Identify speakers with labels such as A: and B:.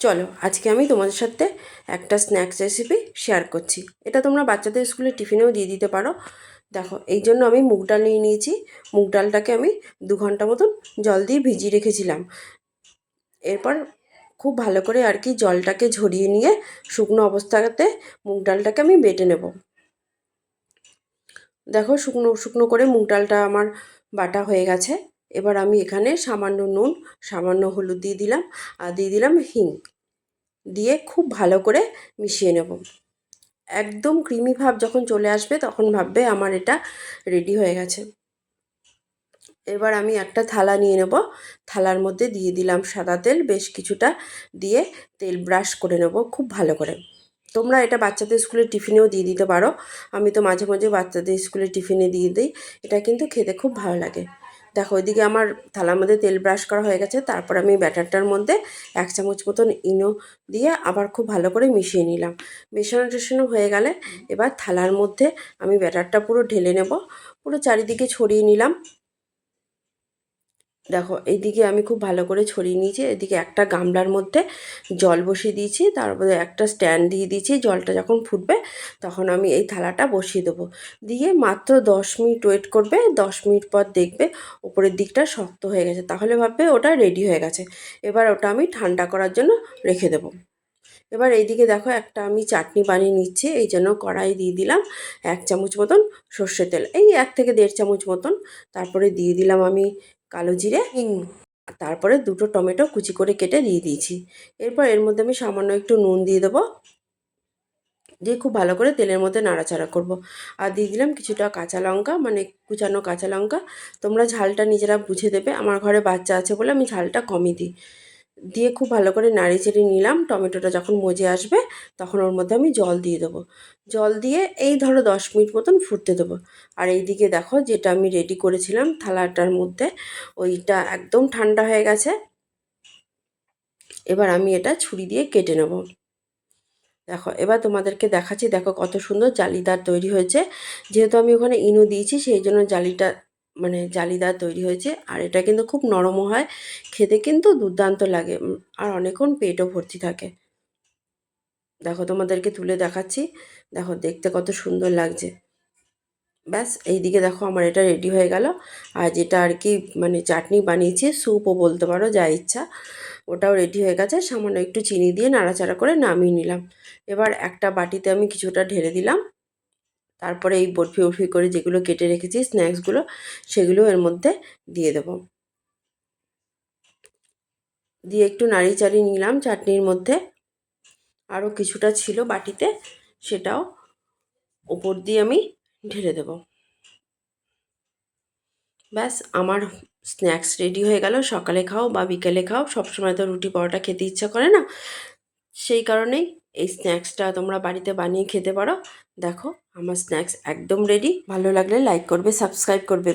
A: চলো আজকে আমি তোমাদের সাথে একটা স্ন্যাক্স রেসিপি শেয়ার করছি। এটা তোমরা বাচ্চাদের স্কুলে টিফিনেও দিয়ে দিতে পারো। দেখো, এই জন্য আমি মুগ ডাল নিয়ে নিয়েছি। মুগ ডালটাকে আমি 2 ঘন্টা মতন জল দিয়ে ভিজিয়ে রেখেছিলাম। এরপর খুব ভালো করে আর কি জলটাকে ঝরিয়ে নিয়ে শুকনো অবস্থাতে মুগ ডালটাকে আমি বেটে নেব। দেখো, শুকনো শুকনো করে মুগ ডালটা আমার বাটা হয়ে গেছে। এবার আমি এখানে সামান্য নুন, সামান্য হলুদ দিয়ে দিলাম, আর দিয়ে দিলাম হিং, দিয়ে খুব ভালো করে মিশিয়ে নেব। একদম ক্রিমি ভাব যখন চলে আসবে তখন ভাববে আমার এটা রেডি হয়ে গেছে। এবার আমি একটা থালা নিয়ে নেব। থালার মধ্যে দিয়ে দিলাম সাদা তেল বেশ কিছুটা, দিয়ে তেল ব্রাশ করে নেব খুব ভালো করে। তোমরা এটা বাচ্চাদের স্কুলের টিফিনেও দিয়ে দিতে পারো। আমি তো মাঝে মাঝে বাচ্চাদের স্কুলের টিফিনে দিয়ে দিই। এটা কিন্তু খেতে খুব ভালো লাগে। দেখো, ওইদিকে আমার থালার মধ্যে তেল ব্রাশ করা হয়ে গেছে। তারপর আমি ব্যাটারটার মধ্যে 1 চামচ মতন ইনো দিয়ে আবার খুব ভালো করে মিশিয়ে নিলাম। মেশানো হয়ে গেলে এবার থালার মধ্যে আমি ব্যাটারটা পুরো ঢেলে নেব, পুরো চারিদিকে ছড়িয়ে নিলাম। দেখো, এইদিকে আমি খুব ভালো করে ছড়িয়ে নিয়েছি। এদিকে একটা গামলার মধ্যে জল বসিয়ে দিয়েছি, তারপরে একটা স্ট্যান্ড দিয়ে দিয়েছি। জলটা যখন ফুটবে তখন আমি এই থালাটা বসিয়ে দেবো, দিয়ে মাত্র 10 মিনিট ওয়েট করবে। 10 মিনিট পর দেখবে উপরের দিকটা শক্ত হয়ে গেছে, তাহলে ভাববে ওটা রেডি হয়ে গেছে। এবার ওটা আমি ঠান্ডা করার জন্য রেখে দেবো। এবার এইদিকে দেখো, একটা আমি চাটনি বানিয়ে নিচ্ছি। এই জন্য কড়াই দিয়ে দিলাম 1 চামচ মতন সর্ষের তেল, এই 1 থেকে 1.5 চামচ মতন। তারপরে দিয়ে দিলাম আমি কালো জিরে, হিং, তারপরে 2টো টমেটো কুচি করে কেটে দিয়ে দিয়েছি। এরপর এর মধ্যে আমি সামান্য একটু নুন দিয়ে দেবো, দিয়ে খুব ভালো করে তেলের মধ্যে নাড়াচাড়া করব। আর দিয়ে দিলাম কিছুটা কাঁচা লঙ্কা, মানে কুচানো কাঁচা লঙ্কা। তোমরা ঝালটা নিজেরা বুঝে দেবে, আমার ঘরে বাচ্চা আছে বলে আমি ঝালটা কমই দিই। দিয়ে খুব ভালো করে নাড়িয়ে চেড়ে নিলাম। টমেটোটা যখন মজে আসবে তখন ওর মধ্যে আমি জল দিয়ে দেবো। জল দিয়ে এই ধরো 10 মিনিট মতন ফুটতে দেবো। আর এইদিকে দেখো, যেটা আমি রেডি করেছিলাম থালাটার মধ্যে, ওইটা একদম ঠান্ডা হয়ে গেছে। এবার আমি এটা ছুরি দিয়ে কেটে নেব। দেখো, এবার তোমাদেরকে দেখাচ্ছি। দেখো কত সুন্দর জালিদার তৈরি হয়েছে। যেহেতু আমি ওখানে ইনো দিয়েছি সেই জন্য জালিটা মানে জালিদার তৈরি হয়েছে। আর এটা কিন্তু খুব নরমও হয়, খেতে কিন্তু দুর্দান্ত লাগে, আর অনেকক্ষণ পেটও ভর্তি থাকে। দেখো, তোমাদেরকে তুলে দেখাচ্ছি। দেখো দেখতে কত সুন্দর লাগছে। ব্যাস, এইদিকে দেখো আমার এটা রেডি হয়ে গেল। আর যেটা আর কি মানে চাটনি বানিয়েছি, স্যুপও বলতে পারো, যা ইচ্ছা, ওটাও রেডি হয়ে গেছে। সামান্য একটু চিনি দিয়ে নাড়াচাড়া করে নামিয়ে নিলাম। এবার একটা বাটিতে আমি কিছুটা ঢেলে দিলাম। তারপরে এই বরফি বরফি করে যেগুলো কেটে রেখেছি স্ন্যাক্সগুলো, সেগুলো এর মধ্যে দিয়ে দেব। দিয়ে একটু নাড়িয়ে চাড়িয়ে নিলাম চাটনির মধ্যে। আরও কিছুটা ছিল বাটিতে, সেটাও ওপর দিয়ে আমি ঢেলে দেব। ব্যাস, আমার স্ন্যাক্স রেডি হয়ে গেল। সকালে খাও বা বিকেলে খাও, সবসময় তো রুটি পরোটা খেতে ইচ্ছা করে না, সেই কারণেই এই স্ন্যাক্সটা তোমরা বাড়িতে বানিয়ে খেতে পারো। দেখো, আমার স্ন্যাক্স একদম রেডি। ভালো লাগলে লাইক করবে, সাবস্ক্রাইব করবে।